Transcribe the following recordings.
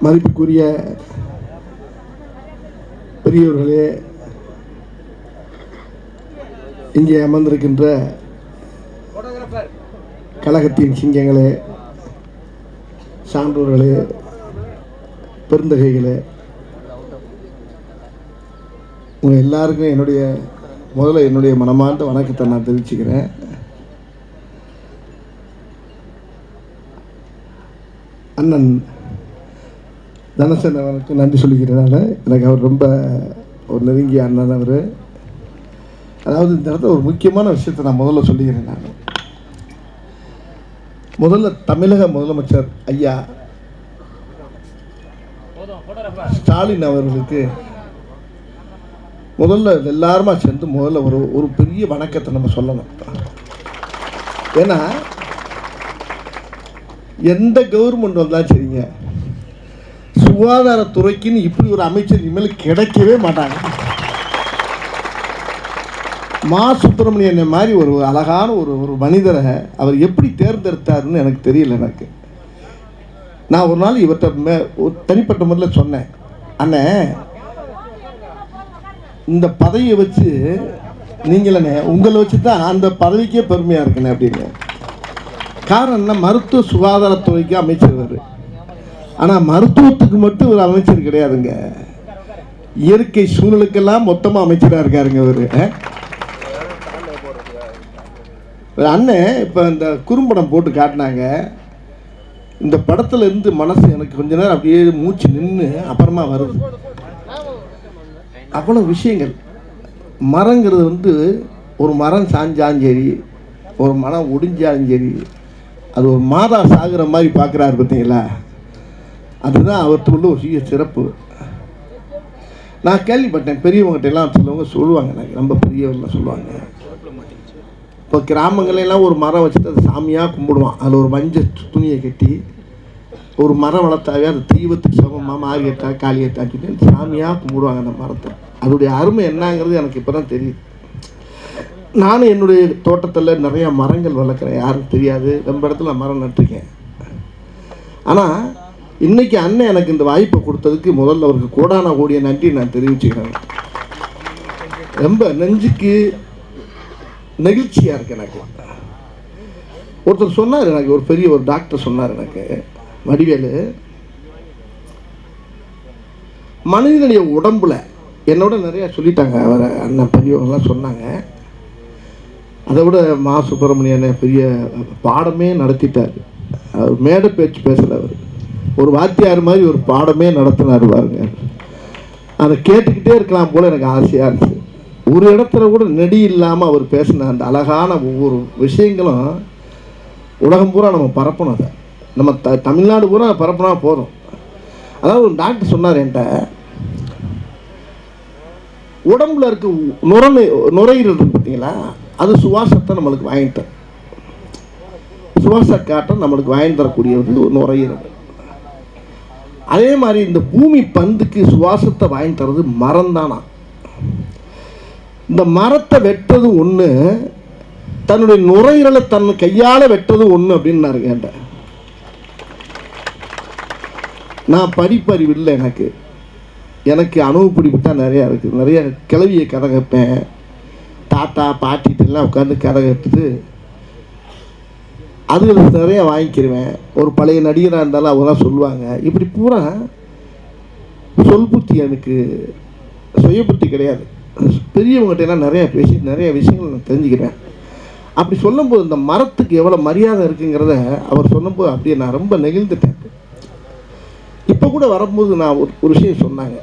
மதிப்புக்குரிய பெரியவர்களே, இங்கே அமர்ந்திருக்கின்ற கழகத்தின் சிங்கங்களே, சான்றோர்களே, பெருந்தகைகளே, உங்கள் எல்லாருக்கும் என்னுடைய மனமார்ந்த வணக்கத்தை நான் தெரிவிச்சுக்கிறேன். அண்ணன் தனசன் அவருக்கு நன்றி சொல்லிக்கிறேன். எனக்கு அவர் ரொம்ப ஒரு நெருங்கிய அண்ணன் அவர். அதாவது இந்த இடத்துல ஒரு முக்கியமான விஷயத்தை நான் முதல்ல சொல்லிக்கிறேன். நான் முதல்ல தமிழக முதலமைச்சர் ஐயா ஸ்டாலின் அவர்களுக்கு முதல்ல எல்லாருமா சேர்ந்து முதல்ல ஒரு பெரிய வணக்கத்தை நம்ம சொல்லணும். ஏன்னா எந்த கவர்மெண்ட் வந்தாலும் சரிங்க, சுகாதாரத்துறைக்குன்னு இப்படி ஒரு அமைச்சர் இனிமேல் கிடைக்கவே மாட்டாங்க. மா சுப்பிரமணியன் மாதிரி ஒரு அழகான ஒரு மனிதரை அவர் எப்படி தேர்ந்தெடுத்தாருன்னு எனக்கு தெரியல. நான் ஒரு நாள் இவர்கிட்ட தனிப்பட்ட முறையில் சொன்னேன், அண்ணே இந்த பதவியை வச்சு நீங்களே உங்களை வச்சு தான் அந்த பதவிக்கே பெருமையாக இருக்குண்ணே அப்படின்னு. காரணம் என்ன, மருத்துவ சுகாதாரத்துறைக்கு அமைச்சர். ஆனால் மருத்துவத்துக்கு மட்டும் ஒரு அமைச்சர் கிடையாதுங்க, இயற்கை சூழலுக்கெல்லாம் மொத்தமாக அமைச்சராக இருக்காருங்க அவர். அண்ணன் இப்போ இந்த குறும்படம் போட்டு காட்டினாங்க. இந்த படத்தில் இருந்து மனசு எனக்கு கொஞ்ச நேரம் அப்படியே மூச்சு நின்று அப்புறமா வருது. அவ்வளோ விஷயங்கள். மரங்கிறது ஒரு மரம் சாஞ்சாலும் சரி, ஒரு மரம் ஒடிஞ்சாலும் சரி, அது ஒரு மாதா சாகுற மாதிரி பார்க்குறாரு பார்த்தீங்களா, அதுதான் அவற்றுள்ள ஒரு சிறிய சிறப்பு. நான் கேள்விப்பட்டேன், பெரியவங்ககிட்ட எல்லாம் சொல்லுவாங்க, எனக்கு ரொம்ப பெரியவர்கள் சொல்லுவாங்க, இப்போ கிராமங்களெல்லாம் ஒரு மரம் வச்சுட்டு அதை சாமியாக கும்பிடுவான். அதில் ஒரு மஞ்சள் துணியை கட்டி ஒரு மரம் வளர்த்தாவே அது தெய்வத்துக்கு சமமாக மாரியட்டா காளியட்டாக்கிட்டு சாமியாக கும்பிடுவாங்க அந்த மரத்தை. அதோடைய அருமை என்னங்கிறது எனக்கு இப்போ தான் தெரியுது. நானும் என்னுடைய தோட்டத்தில் நிறையா மரங்கள் வளர்க்குறேன், யாரும் தெரியாது, ரொம்ப இடத்துல மரம் நட்டுருக்கேன். ஆனால் இன்றைக்கி அண்ணன் எனக்கு இந்த வாய்ப்பை கொடுத்ததுக்கு முதல்ல அவருக்கு கோடான கோடிய நன்றி நான் தெரிவிச்சுக்கிறேன். ரொம்ப நெஞ்சுக்கு நெகிழ்ச்சியாக இருக்கு எனக்கு. ஒருத்தர் சொன்னார், எனக்கு ஒரு பெரிய ஒரு டாக்டர் சொன்னார், எனக்கு வடிவேலு, மனிதனுடைய உடம்புல என்னோட நிறையா சொல்லிட்டாங்க அவர் அண்ணன் பெரியவங்களாம் சொன்னாங்க. அதை விட மா சுப்பிரமணியன் பெரிய பாடமே நடத்திட்டார். அவர் மேடை பேச்சு பேசலை, அவர் ஒரு வாத்தியார் மாதிரி ஒரு பாடமே நடத்தினார் பாருங்க. அதை கேட்டுக்கிட்டே இருக்கலாம் போல் எனக்கு ஆசையாக இருந்துச்சு. ஒரு இடத்துல கூட நெடி இல்லாமல் அவர் பேசின அந்த அழகான ஒவ்வொரு விஷயங்களும் உலகம் பூரா நம்ம பரப்பணும். அதை நம்ம தமிழ்நாடு பூரா பரப்புனா போதும். அதாவது ஒரு டாக்டர் சொன்னார் என்கிட்ட, உடம்புல இருக்க நுரையீரல் இருக்கு பார்த்தீங்களா, அது சுவாசத்தை நம்மளுக்கு வாங்கிட்டு சுவாச காற்றை நம்மளுக்கு வாங்கி தரக்கூடியது நுரையீரல். அதே மாதிரி இந்த பூமி பந்துக்கு சுவாசத்தை வாங்கி தர்றது மரம் தானா. இந்த மரத்தை வெட்டுறது ஒன்று, தன்னுடைய நுரையீரலை தன் கையால் வெட்டுறது ஒன்று அப்படின்னாரு என்கிட்ட. நான் படிப்பறிவு இல்லை, எனக்கு அனுபவப்பிடிப்பு தான் நிறையா இருக்குது. நிறைய கிளவியை கதை கேட்பேன், தாத்தா பாட்டிகிட்டெல்லாம் உட்காந்து கதை கேட்டுட்டு அதுகளுக்கு நிறையா வாங்கிக்கிடுவேன். ஒரு பழைய நடிகராக இருந்தாலும் அவங்க தான் சொல்லுவாங்க. இப்படி பூரா சொல் புத்தி, எனக்கு சுய புத்தி கிடையாது. பெரியவங்ககிட்ட எல்லாம் நிறையா பேசி நிறைய விஷயங்கள் நான் தெரிஞ்சுக்கிறேன். அப்படி சொல்லும்போது இந்த மரத்துக்கு எவ்வளோ மரியாதை இருக்குங்கிறத அவர் சொல்லும்போது அப்படியே நான் ரொம்ப நெகிழ்ந்துட்டேன். இப்போ கூட வரும்போது நான் ஒரு விஷயம் சொன்னாங்க,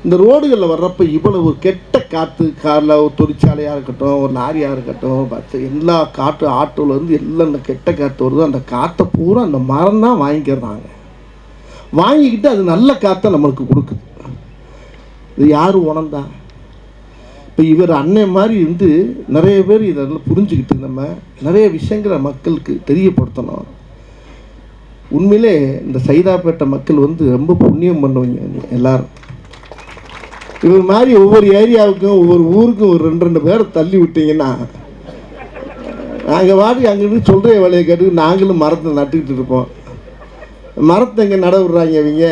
இந்த ரோடுகளில் வர்றப்போ இவ்வளவு கெட்ட காற்று, காரில் ஒரு தொழிற்சாலையாக இருக்கட்டும், ஒரு லாரியாக இருக்கட்டும், எல்லா காற்று ஆட்டோலேருந்து எல்லாம் இந்த கெட்ட காற்று வருதோ, அந்த காற்றை பூரா அந்த மரம் தான் வாங்கிக்கிறாங்க. வாங்கிக்கிட்டு அது நல்ல காற்றை நம்மளுக்கு கொடுக்குது. இது யார் உணர்ந்தா? இப்போ இவர் அண்ணன் மாதிரி நிறைய பேர் இதெல்லாம் புரிஞ்சுக்கிட்டு நம்ம நிறைய விஷயங்களை மக்களுக்கு தெரியப்படுத்தணும். உண்மையிலே இந்த சைதாப்பேட்டை மக்கள் ரொம்ப புண்ணியம் பண்ணுவீங்க எல்லாரும். இவர் மாதிரி ஒவ்வொரு ஏரியாவுக்கும் ஒவ்வொரு ஊருக்கும் ஒரு 2 பேரை தள்ளி விட்டீங்கன்னா நாங்கள் வாடி அங்கேருந்து சொல்கிற வேலையை கேட்டு நாங்களும் மரத்தை நட்டுக்கிட்டு இருப்போம். மரத்தை இங்கே நட விடுறாங்க இவங்க.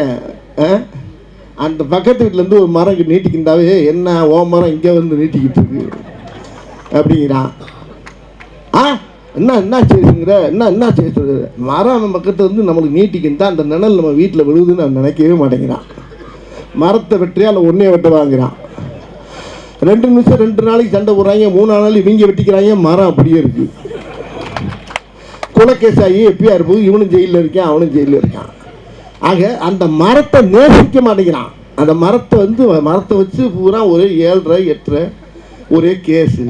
அந்த பக்கத்து வீட்டிலேருந்து ஒரு மரம் நீட்டிக்கிட்டாவே என்ன ஓ மரம் இங்கே வந்து நீட்டிக்கிட்டு இருக்கு அப்படிங்கிறான். என்ன செய்யுங்கிற என்ன செய்யுது மரம் பக்கத்தில் வந்து நம்மளுக்கு நீட்டிக்கிட்டா அந்த நிழல் நம்ம வீட்டில் விழுதுன்னு நான் நினைக்கவே மாட்டேங்கிறான். மரத்தை வெட்டியா இல்லை ஒன்றே வெட்ட வாங்குறான். 2 நிமிஷம் 2 நாளைக்கு சண்டை போடுறாங்க, 3 நாள் இவங்க வெட்டிக்கிறாங்க, மரம் அப்படியே இருக்கு. குலக்கேசாயி எப்பயா இருப்போது இவனும் ஜெயிலில் இருக்கான், அவனும் ஜெயிலில் இருக்கான். ஆக அந்த மரத்தை நேசிக்க மாட்டேங்கிறான். அந்த மரத்தை வந்து மரத்தை வச்சு பூரா ஒரே 7.5 8 ஒரே கேஸு.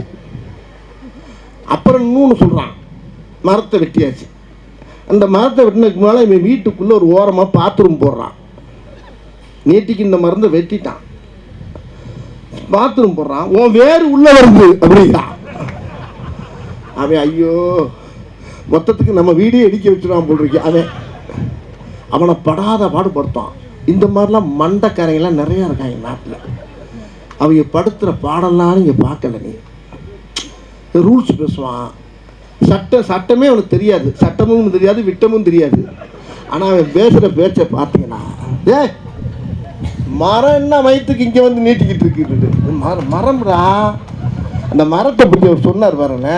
அப்புறம் இன்னொன்று சொல்கிறான், மரத்தை வெட்டியாச்சு. அந்த மரத்தை வெட்டினதுக்கு முன்னால் இவன் வீட்டுக்குள்ளே ஒரு ஓரமாக பாத்ரூம் போடுறான். நீட்டிக்கு இந்த மருந்தை வெட்டிட்டான், பாத்ரூம் போடுறான். உன் வேறு உள்ள வருது அப்படிங்கிறான். அவன் ஐயோ மொத்தத்துக்கு நம்ம வீடே இடிக்க வச்சுருவான் போல் இருக்கு. அவனை படாத பாடுபடுத்தான். இந்த மாதிரிலாம் மண்டக்காரங்கெல்லாம் நிறையா இருக்காங்க நாட்டில். அவங்க படுத்துகிற பாடலாம் நீங்கள் பார்க்கல. நீ ரூல்ஸ் பேசுவான், சட்டமே அவனுக்கு தெரியாது, சட்டமும் தெரியாது, விட்டமும் தெரியாது. ஆனால் அவன் பேசுகிற பேச்சை பார்த்தீங்கன்னா, மரம் என்ன வயிற்றுக்கு இங்கே வந்து நீட்டிக்கிட்டு இருக்கு. மரம்டா. அந்த மரத்தை பற்றி அவர் சொன்னார் பாருங்க,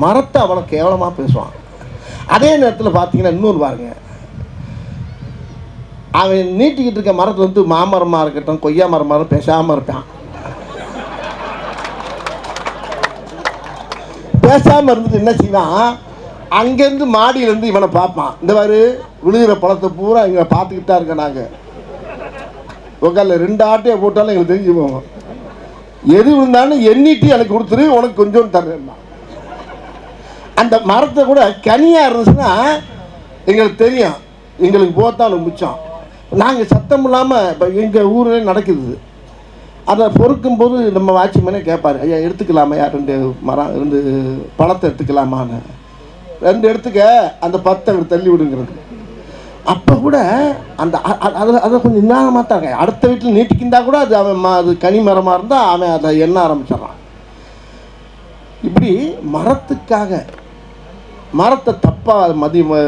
மரத்தை அவனை கேவலமாக பேசுவான். அதே நேரத்தில் பார்த்தீங்கன்னா இன்னொரு பாருங்க, அவன் நீட்டிக்கிட்டு இருக்க மரத்தில் வந்து மாமரமாக இருக்கட்டும் கொய்யா மரமாக பேசாமல் இருப்பான். பேசாமல் இருந்துட்டு என்ன செய்வான், அங்கேருந்து மாடியிலேருந்து இவனை பார்ப்பான். இந்த மாதிரி விழுகிற பழத்தை பூரா இங்கே பார்த்துக்கிட்டு தான் இருக்க. நாங்கள் உக்கால 2 ஆட்டையை போட்டாலும் எங்களுக்கு தெரிஞ்சு போவோம். எது விழுந்தாலும் எண்ணிட்டு எனக்கு கொடுத்துரு, உனக்கு கொஞ்சம் தரேன். அந்த மரத்தை கூட கனியாக இருந்துச்சுன்னா எங்களுக்கு தெரியும், எங்களுக்கு போத்தான் மிச்சம். நாங்கள் சத்தம் இல்லாமல் இப்போ எங்கள் ஊரில் நடக்குது. அதை பொறுக்கும் போது நம்ம வாட்சிமேனே கேட்பார், ஐயா எடுத்துக்கலாமா, 2 மரம் 2 பழத்தை எடுத்துக்கலாமான்னு. 2 எடுத்துக்க, அந்த 10 தள்ளி விடுங்கிறது. அப்போ கூட அந்த அதை கொஞ்சம் நிதானமாக தான் இருக்காங்க. அடுத்த வீட்டில் நீட்டிக்கிந்தா கூட அது அவன் அது கனி மரமாக இருந்தால் அவன் அதை எண்ண ஆரம்பிச்சிடறான். இப்படி மரத்தை தப்பாக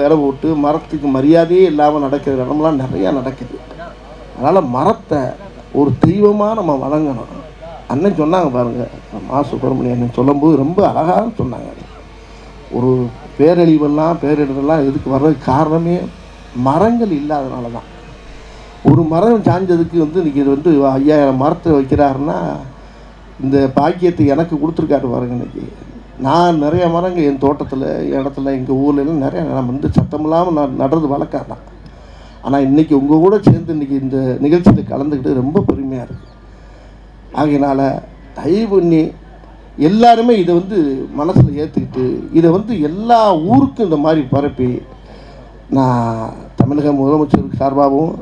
இடம் விட்டு மரத்துக்கு மரியாதையே இல்லாமல் நடக்கிற இடம்லாம் நிறையா நடக்குது. அதனால் மரத்தை ஒரு தெய்வமாக நம்ம வணங்கணும். அண்ணன் சொன்னாங்க பாருங்கள், மா சுப்பிரமணியன் அண்ணன் சொல்லும்போது ரொம்ப அழகாக சொன்னாங்க. ஒரு பேரிடரெல்லாம் எதுக்கு வர்றதுக்கு காரணமே மரங்கள் இல்லாதனால தான். ஒரு மரம் சாஞ்சதுக்கு வந்து இன்றைக்கி இது வந்து 5000 மரத்தை வைக்கிறாருன்னா இந்த பாக்கியத்தை எனக்கு கொடுத்துருக்காரு பாருங்க. இன்றைக்கி நான் நிறைய மரங்கள் என் தோட்டத்தில் இடத்துல எங்கள் ஊர்லலாம் நிறைய நான் வந்து சத்தம் இல்லாமல் நான் நடுறது வழக்கம் தான். ஆனால் இன்றைக்கி உங்கள் கூட சேர்ந்து இன்றைக்கி இந்த நிகழ்ச்சியில் கலந்துக்கிட்டு ரொம்ப பெருமையாக இருக்குது. ஆகையினால் தயவு பண்ணி எல்லாருமே இதை வந்து மனசில் ஏற்றுக்கிட்டு இதை வந்து எல்லா ஊருக்கும் இந்த மாதிரி பரப்பி, நான் தமிழக முதலமைச்சருக்கு சார்பாகவும்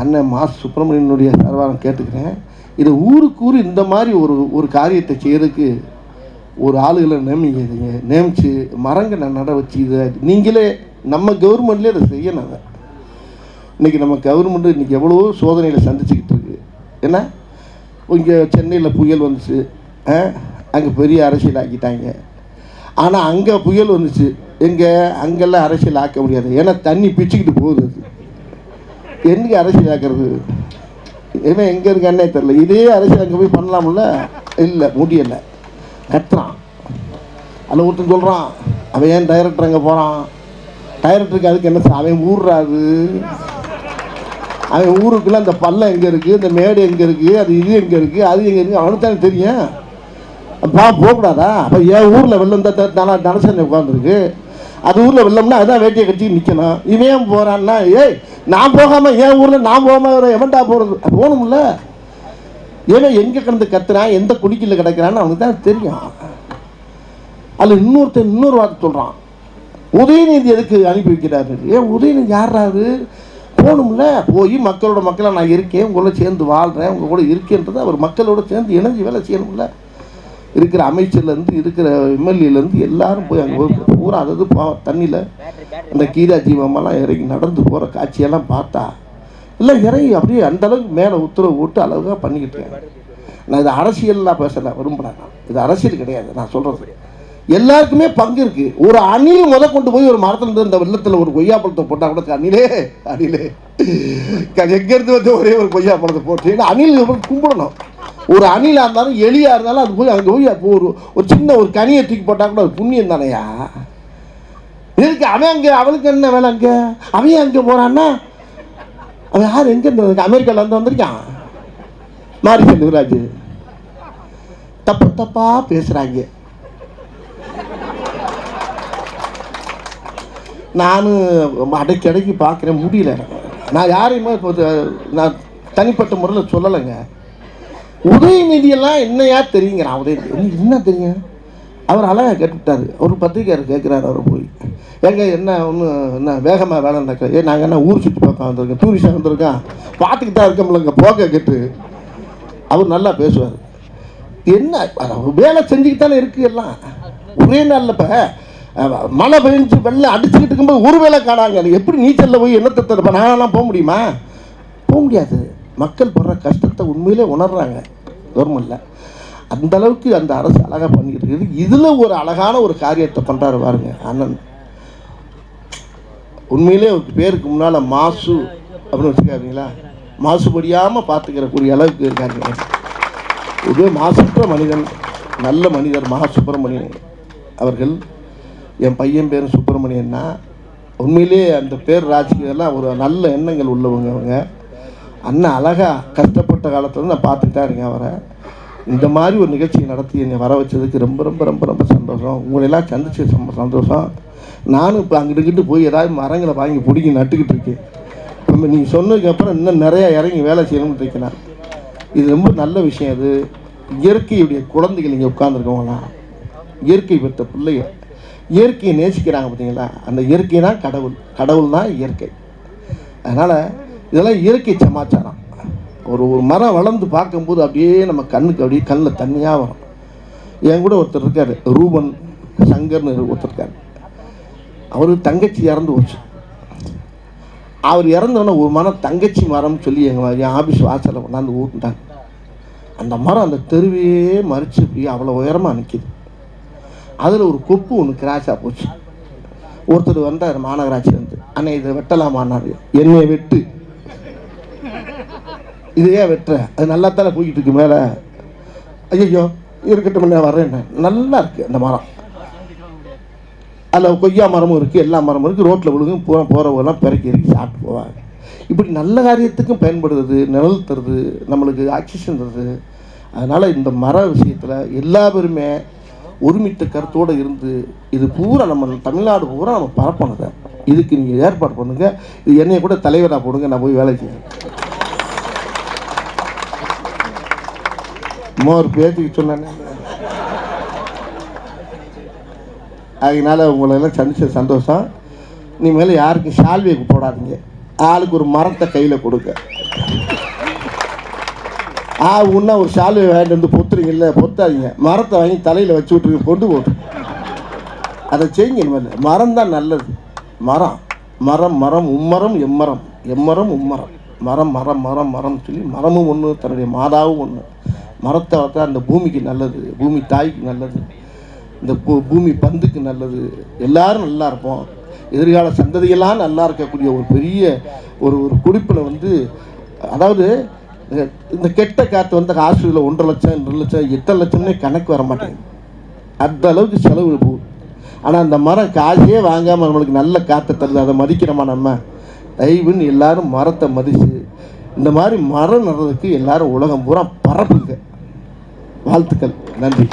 அண்ணன் மா சுப்பிரமணியனுடைய சார்பாக கேட்டுக்கிறேன். இதை ஊருக்கு ஊர் இந்த மாதிரி ஒரு காரியத்தை செய்கிறதுக்கு ஒரு ஆளுகளை நியமித்து மரங்களை நட வச்சு இதை நீங்களே நம்ம கவர்மெண்ட்லேயே அதை செய்யணும். அதை இன்றைக்கி நம்ம கவர்மெண்ட்டு இன்றைக்கி எவ்வளோ சோதனைகளை சந்திச்சுக்கிட்டு இருக்குது. ஏன்னா இங்கே சென்னையில் புயல் வந்துச்சு, அங்கே பெரிய அரசியல் ஆக்கிட்டாங்க. ஆனால் அங்கே புயல் வந்துச்சு, அங்கெல்லாம் அரசியல் ஆக்க முடியாது. ஏன்னா தண்ணி பிச்சுக்கிட்டு போகுது. அது என்னைக்கு அரசியல் ஆக்கிறது? ஏன்னா எங்கே இருக்கானே தெரில. இதே அரசியல் அங்கே போய் பண்ணலாம்ல, இல்லை முடியலை, கட்டுறான். அதில் ஒருத்தன் சொல்கிறான், அவன் ஏன் டைரக்டர் அங்கே போகிறான், டைரக்டருக்கு அதுக்கு என்ன அவன் ஊர்றாது, அவன் ஊருக்குள்ளே அந்த பள்ளம் எங்கே இருக்குது, இந்த மேடு எங்கே இருக்குது, அது இது எங்கே இருக்குது, அது எங்கே இருக்குது, அவனுக்கு தானே தெரியும். போகக்கூடாதா? அப்போ என் ஊரில் வெள்ளம் தான் தனசேனை உட்காந்துருக்கு, அது ஊரில் வெள்ளம்னா அதான் வேட்டியை கட்டி நிற்கணும். இவன் போகிறான்னா, நான் போகாமல் என் ஊரில் நான் போகாமல் எவன்டா போகிறது? போகணும்ல. ஏன்னா எங்கே கிடந்து கத்துறான், எந்த குடிக்கில் கிடக்கிறான்னு அவனுக்கு தான் தெரியும். அதில் இன்னொரு வார்த்தை சொல்கிறான், உதயநிதி எதுக்கு அனுப்பி வைக்கிறாரு? உதயநிதி யாராரு? போகணும்ல. போய் மக்களாக நான் இருக்கேன், உங்களோட சேர்ந்து வாழ்கிறேன், உங்கள் கூட இருக்கேன்றது அவர் மக்களோட சேர்ந்து இணைஞ்சு வேலை செய்யணும்ல. இருக்கிற அமைச்சர்லேருந்து இருக்கிற எம்எல்ஏலேருந்து எல்லாரும் போய் அங்கே பூரா அதாவது தண்ணியில் அந்த கீதா ஜீவமெல்லாம் இறங்கி நடந்து போகிற காட்சியெல்லாம் பார்த்தா எல்லாம் இறங்கி அப்படியே அந்தளவுக்கு மேலே உத்தரவு போட்டு அழகாக பண்ணிக்கிட்டு இருக்கேன். நான் இது அரசியல்லாம் பேசலை, விரும்புகிறேன். இது அரசியல் கிடையாது நான் சொல்கிறது. எல்லாருக்குமே பங்கு இருக்கு. ஒரு அணில் கொண்டு போய் ஒரு மரத்துல இருந்து இந்த வெள்ளத்தில் ஒரு கொய்யா பழத்தை போட்டால் கூட அணிலே அணிலே எங்கேருந்து வந்து ஒரே ஒரு கொய்யா பழத்தை போட்டு அணில் கும்பிடணும். ஒரு அணிலாக இருந்தாலும் எலியாக இருந்தாலும் அது போய் அங்கே போய் அப்போ ஒரு சின்ன ஒரு கனியை தூக்கி போட்டால் கூட அது புண்ணியம் தானையா. இதுக்கு அவன் அங்கே அவளுக்கு என்ன வேலை அங்கே அவன் அங்கே போகிறான்னா அவன் யார் எங்கேருந்து அமெரிக்காவில் வந்து வந்திருக்கான் மாரி செல்வராஜ். தப்பா பேசுகிறாங்க. நானும் அடைக்கடைக்கு பார்க்குறேன், முடியல. நான் யாரையுமே இப்போ நான் தனிப்பட்ட முறையில் சொல்லலைங்க. உதயநிதியெல்லாம் என்னையா தெரியுங்கிறான். உதயநிதி என்ன தெரியும்? அவர் அழகாக கேட்டுவிட்டார். ஒரு பத்திரிக்கையார் கேட்குறாரு அவர் போய், எங்க என்ன ஒன்று என்ன வேகமாக வேலை நடக்கிற? நாங்கள் என்ன ஊர் சுற்றி பார்க்க வந்திருக்கோம், டூரிஸ்டாக வந்திருக்கோம், பார்த்துக்கிட்டு தான் இருக்கோம்லங்க போக கேட்டு. அவர் நல்லா பேசுவார். என்ன வேலை செஞ்சுக்கிட்டு தானே இருக்குது எல்லாம். ஒரே நாளில் இப்போ மழை பெஞ்சு வெள்ளம் அடிச்சுக்கிட்டு இருக்கும்போது ஒரு வேலை காணாங்க. எப்படி நீச்சலில் போய் என்னத்தை தரப்ப நான்லாம் போக முடியுமா? போக முடியாது. மக்கள் படுற கஷ்டத்தை உண்மையிலே உணர்றாங்க கவர்மெண்ட்டில். அந்த அளவுக்கு அந்த அரசு அழகாக பண்ணிக்கிட்டு இருக்குது. இதில் ஒரு அழகான ஒரு காரியத்தை பண்ணுறாரு பாருங்க அண்ணன். உண்மையிலே ஒரு பேருக்கு முன்னால் மாசு அப்படின்னு வச்சுக்காதீங்களா, மாசுபடியாமல் பார்த்துக்கிறக்கூடிய அளவுக்கு இருக்காங்க. இதுவே மாசற்ற மனிதன், நல்ல மனிதர் மகா சுப்பிரமணியன் அவர்கள். என் பையன் பேர் சுப்பிரமணியன்னா உண்மையிலே அந்த பேர் ராஜ்கீயெல்லாம் ஒரு நல்ல எண்ணங்கள் உள்ளவங்க அவங்க. அண்ணன் அழகாக கஷ்டப்பட்ட காலத்தில் நான் பார்த்துக்கிட்டா இருக்கேன் அவரை. இந்த மாதிரி ஒரு நிகழ்ச்சியை நடத்தி என்னை வர வச்சதுக்கு ரொம்ப ரொம்ப ரொம்ப ரொம்ப சந்தோஷம். உங்களெல்லாம் சந்திச்சு சந்தோஷம். நானும் இப்போ அங்கிட்டு போய் ஏதாவது மரங்களை வாங்கி பிடிக்கி நட்டுக்கிட்டு இருக்கேன். இப்போ நீங்கள் சொன்னதுக்கப்புறம் இன்னும் நிறையா இறங்கி வேலை செய்யணும்னு இருக்கேன். இது ரொம்ப நல்ல விஷயம். அது இயற்கையுடைய குழந்தைகள் இங்கே உட்கார்ந்துருக்கவங்களாம் இயற்கை பெற்ற பிள்ளைகள் இயற்கையை நேசிக்கிறாங்க பார்த்தீங்களா. அந்த இயற்கை தான் கடவுள், கடவுள் தான் இயற்கை. அதனால் இதெல்லாம் இயற்கை சமாச்சாரம். ஒரு மரம் வளர்ந்து பார்க்கும்போது அப்படியே நம்ம கண்ணுக்கு அப்படியே கண்ணில் தண்ணியாக வரும். என் கூட ஒருத்தர் இருக்கார், ரூபன் சங்கர்னு ஒருத்தர் இருக்கார். அவர் தங்கச்சி இறந்து போச்சு. அவர் இறந்தோடனே ஒரு மரம் தங்கச்சி மரம்னு சொல்லி என் ஆஃபீஸ் வாசலில் கொண்டாந்து ஊட்டுட்டாங்க. அந்த மரம் அந்த தெருவையே மறித்து போய் அவ்வளோ உயரமாக நிற்கிது. அதில் ஒரு கொப்பு ஒன்று கிராஸாக போச்சு. ஒருத்தர் வந்தார் மாநகராட்சியிலேருந்து, அண்ணே இதை வெட்டலாமான்னாரு. என்னையை வெட்டு, இதையே வெட்டுற, அது நல்லா தானே போய்கிட்டு இருக்கு மேலே. ஐயோ இருக்கட்டும் நான் வர்றேன். நல்லா இருக்குது அந்த மரம். அதில் கொய்யா மரமும் இருக்குது, எல்லா மரமும் இருக்குது. ரோட்டில் விழுகும் போகிறவங்கெல்லாம் பிறக்கி இறக்கி சாப்பிட்டு போவாங்க. இப்படி நல்ல காரியத்துக்கும் பயன்படுறது, நிழல் தருது, நம்மளுக்கு ஆக்சிஜன் தருது. அதனால் இந்த மர விஷயத்தில் எல்லா பேருமே ஒருமித்த கருத்தோடு இருந்து இது பூரா நம்ம தமிழ்நாடு பூரா நம்ம பரப்பணுங்க. இதுக்கு நீங்கள் ஏற்பாடு பண்ணுங்கள். இது என்னைய கூட தலைவராக போடுங்க, நான் போய் வேலை செய்யணும். ஒரு பேச்சுக்கு சொன்னேன். அதனால உங்களெல்லாம் சந்திச்ச சந்தோஷம். நீ மேலே யாருக்கும் சால்வைக்கு போடாதீங்க, ஆளுக்கு ஒரு மரத்தை கையில் கொடுக்க. உன்னா ஒரு சால்வை வாங்கிட்டு வந்து பொத்துறீங்கல்ல, பொத்தாதீங்க. மரத்தை வாங்கி தலையில் வச்சு விட்ருங்க, கொண்டு போட்டு அதை செய்யுங்க. இனிமேல் மரம் தான் நல்லது. மரம் மரம் மரம் உம்மரம் எம்மரம் எம்மரம் உம்மரம் மரம் மரம் மரம் மரம் சொல்லி மரமும் ஒன்று, தன்னுடைய மாதாவும் ஒன்று. மரத்தை வளர்த்தா அந்த பூமிக்கு நல்லது, பூமி தாய்க்கு நல்லது, இந்த பூமி பந்துக்கு நல்லது. எல்லாரும் நல்லா இருப்போம். எதிர்கால சந்ததியெல்லாம் நல்லா இருக்கக்கூடிய ஒரு பெரிய ஒரு குடிப்பில் வந்து, அதாவது இந்த கெட்ட காற்று வந்து ஹாஸ்பிட்டலில் 1.5 லட்சம் 2 லட்சம் 8 லட்சம்னே கணக்கு வர மாட்டேங்குது. அந்த அளவுக்கு செலவு போகுது. ஆனால் அந்த மரம் காசே வாங்காமல் நம்மளுக்கு நல்ல காற்றை தருது. அதை மதிக்கிறோமா நம்ம? தயவுன்னு எல்லாரும் மரத்தை மதித்து இந்த மாதிரி மரம் நடுறதுக்கு எல்லாரும் உலகம் பூரா பரப்புங்க. வாழ்த்துக்கள். நன்றி.